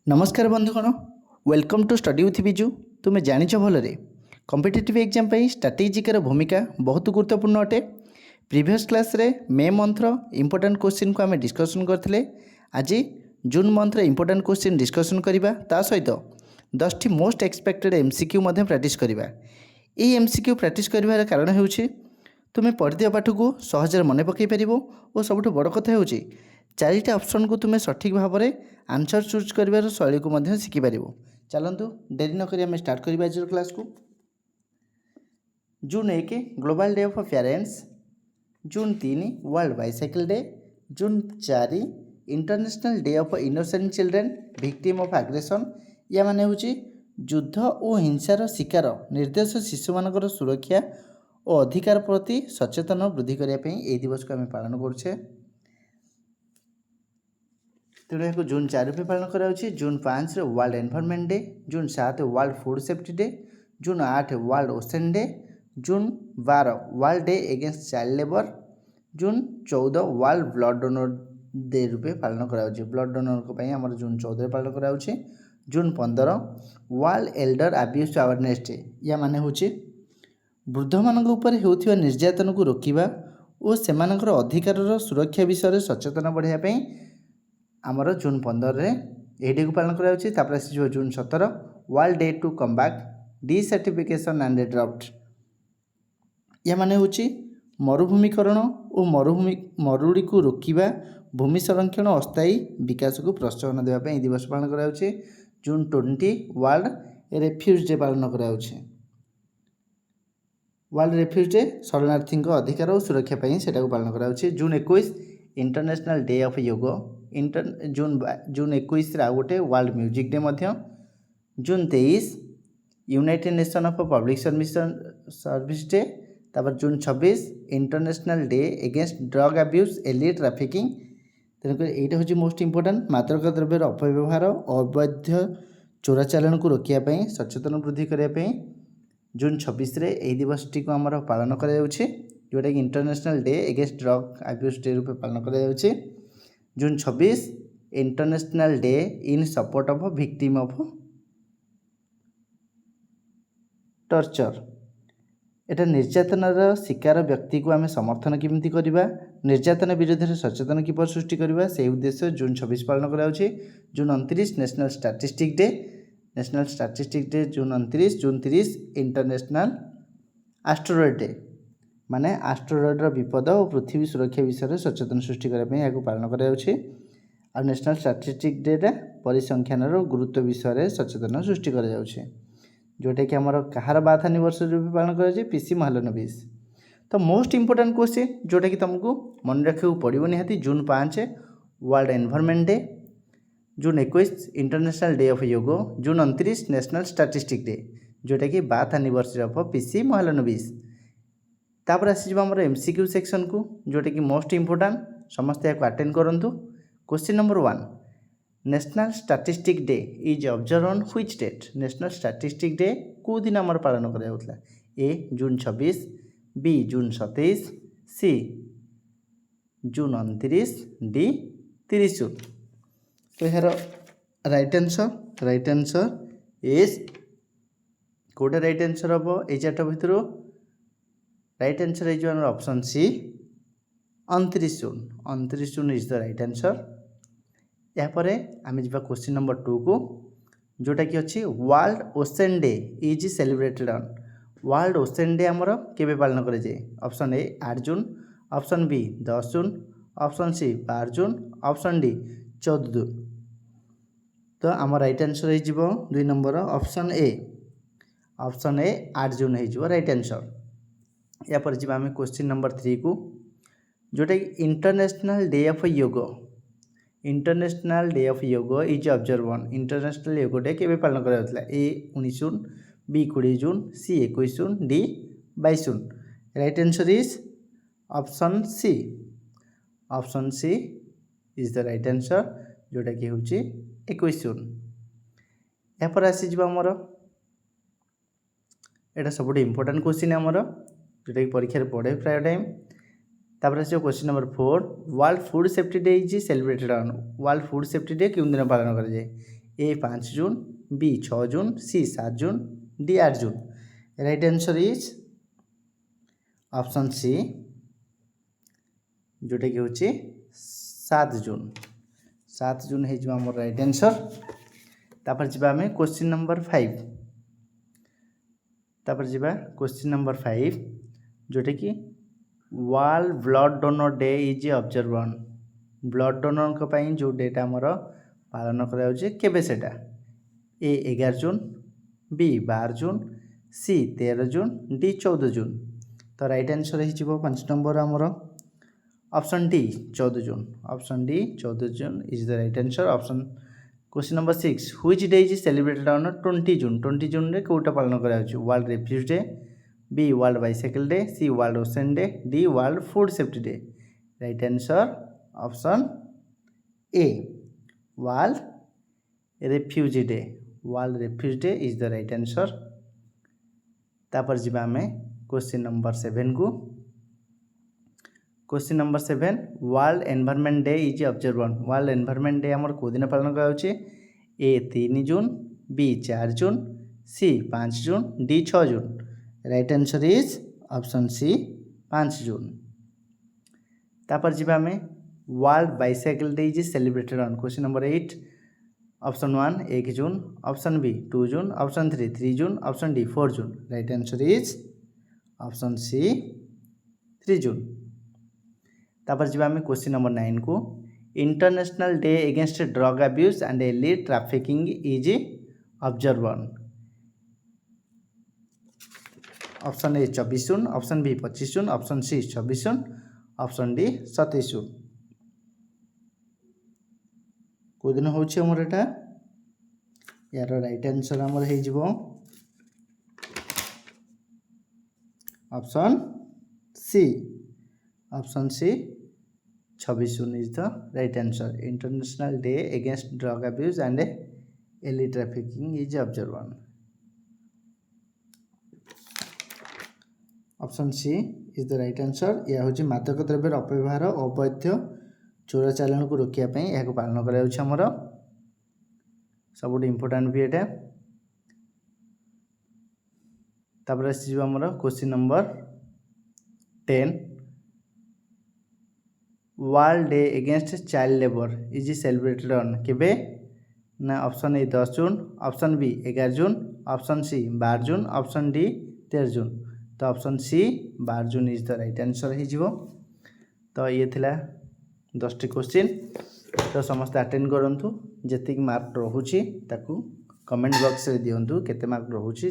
नमस्कार बंधुगण welcome to study with Biju. तुम्हें जानिच भलरे कॉम्पिटिटिव एग्जाम स्ट्रैटेजिकर भूमिका बहुत गुरुत्वपूर्ण अटे। प्रीवियस क्लास रे मे मंथर इंपोर्टेंट क्वेश्चन को आम डिस्कसन करते। आज जून मंथर इंपोर्टेंट क्वेश्चन डिस्कसन करवा ता सहित 10टी मोस्ट एक्सपेक्टेड एमसीक्यू प्रैक्टिस करवा। ये एमसीक्यू प्रैक्टिस कर कारण हो तुम्हें पढ़िया पाठ को सहजरे मन पकई पार और सबुठ बड़ कथा हो चारिटा ऑप्शन को तुम्हें सठिक भाव में आंसर चूज कर शैली को शिखिपार। चलतु डेरी नक स्टार्ट करवा आज क्लास को। जून 1 global day of parents, June 3 world bicycle day, June 4 international day of innocent children victim of aggression. या माने होची युद्ध और हिंसार शिकार निर्दोष शिशु मानकर सुरक्षा और अधिकार प्रति सचेतन वृद्धि करने यह दिवस को आम पालन करुचे। तेणु यहाँ जून 4 पे पालन कराउछि। June 5 world environment day, June 7 world food safety day, June 8 world ocean day, June 12 world day against child labour, June 14 world blood donor day रूपे पालन कराउछि। ब्लड डोनर आम जून 14 पालन कराउछि। June 15 world elder abuse awareness day. या माने होछि वृद्ध मानक ऊपर होउथिबा निर्यातन को रोकिबा और सेमानकर अधिकार सुरक्षा विषय सचेतन बढ़ाइबा आमर जून 15 यह डे को पालन कर। June 17 world day to combat desertification and drought. या माने होची मरुभूमिकरण और मरुड़ी को रोकिबा, भूमि संरक्षण और अस्थायी विकास को प्रोत्साहन देवाई दिवस पालन कर। जून 20 वर्ल्ड रेफ्यूज डे पालन कर। वर्ल्ड रेफ्यूज डे शरणार्थी अधिकार और सुरक्षा से पालन कर। जून 21 इंटरनेशनल डे ऑफ योग। जून 21 आउ गोटे वर्ल्ड म्यूजिक डे मध्य। June 23 United Nation of public service day. तापर June 26 international day against drug abuse illicit trafficking. तेणुक यहाँ हूँ मोस्ट इंपोर्टेंट मादक द्रव्यर अपव्यवहार अवैध चोराचालान को रोकने सचेतन वृद्धि करने जून 26 यही दिवसटी को आम पालन कर जोटा कि international day against drug abuse day रूप पालन कर। जून 26 international day in support of victim of torture. एटा निर्यातनार शिकार व्यक्ति को आम समर्थन केमती करवा, निर्यातन विरोध में सचेतन किपर सृष्टि करवा से उद्देश्य जून 26 पालन कर। June 29 national statistic day. National statistic day June 29। June 30 international asteroid day माने एस्टेरॉयड विपद और पृथ्वी सुरक्षा विषय सचेतन सृष्टि करने यहाँ पालन कर। नेशनल स्टैटिस्टिक डे परिसंख्यान गुरुत्व विषय सचेतन सृष्टि कर जोटा कि आमर कहार बाथ एनिवर्सरी रूप पालन कर पीसी महालनोबिस। तो मोस्ट इंपोर्टेंट क्वेश्चन जोटा कि तुमको मन रखा पड़ो निहाती। जून 5 world environment day, June 21 international day of योग, जून 29 नेशनल स्टैटिस्टिक डे जोटा कि bath anniversary of PC Mahalanobis. तापर आसीज आमर एमसीक्यू सेक्शन को जोटा कि मोस्ट इंपोर्टेंट समस्त यहाँ अटेंड करूँ। Question number 1 national statistic day is observe on which date. National statistic day को दिन आमर पालन करा। A June 26, b June 27, c June 29, d 30 June. तो यार राइट आंसर इज कोटे राइट आंसर हम ये चार्ट भितर राइट आंसर है option c 29 June. 29 June is the right answer. यापर आम जा क्वेश्चन नंबर 2 को जोटा कि अच्छी world ocean day is celebrated on. World ocean day आमर केबे पालन करे जाए। Option A 8 June, option B 10 June, option C 12 June, option D 14 June. तो आम राइट आंसर हो 2 नंबर option A. Option A 8 June हो राइट आंसर। यापर जी आम क्वेश्चन नंबर 3 को जोटा कि international day of yoga. International day of yoga is observe on. International yoga day केबे पालन करा। A 19 June, b 20 June, c 21 June, d 22 June. Right answer is option C. Option C is the right answer जोटा कि हूँ 21 जून। यापर आसीज आमर एटा सब इंपोर्टेंट क्वेश्चन आमर जोटा कि परीक्षा पढ़े प्राय टाइम। तापर आस question number 4 world food safety day is celebrated on. World food safety day क्यों दिन पालन कराए। A 5 June, b 6 June, c 7 June, d 8 June. Right answer is option c जोटा कि होची 7 जून। 7 जून है आम राइट आंसर। तापर जी आम क्वेश्चन नंबर 5। तापर जी क्वेश्चन नंबर 5 जोटा कि world blood donor day is observe on. Blood donor जो डेटा आमर पालन करा सेटा ए 11 जून, बी 12 जून, सी 13 जून, डी 14 जून। तो राइट आंसर हो 5 नंबर आमर option D 14 June. Option D 14 June is the right answer. Option question number 6 which day is celebrated on 20 June. 20 June रे कोटा पालन करा world refuge day, B world bicycle day, C world ocean day, D world food safety day. Right answer option A world refugee day. World refuge day is the right answer. तापर जी आम question number 7 को। Question number 7 world environment day is observe on. World environment day आमर को दिन पालन करा a 3 June, b 4 June, c 5 June, d 6 June. Right answer is option c 5 June. तापर जी आम world bicycle day is celebrated on. Question number 8 option 1 1 June, option b 2 June, option 3 June, option d 4 June. Right answer is option c 3 जून। तापर जी आम question number 9 को। International day against drug abuse and illicit trafficking is observe on. Option A 24 June, option B 25 June, option C 26 June, option D 27 June. को दिन होची हमर एटा यार right answer हमर हे जिवो option C. Option C 26 June is the right answer. International day against drug abuse and illicit trafficking is observe on. Option C is the right answer. यह हूँ मादक द्रव्यर अपव्यवहार अवैध चोराचालान को रोकने यह पालन कर सब इम्पोर्टाट भी एटा। तापर आमर question number 10 world day against child labour is celebrated on केबे ना। Option A 10 June, option B 11 June, option C 12 June, option D 13 June. तो option C 12 June is the right answer हो। तो ये थिला 10टी क्वेश्चन। तो समस्त अटेंड करूँ जी मार्क रोचे कमेंट बॉक्स रे दिंतु केते मार्क रोचे।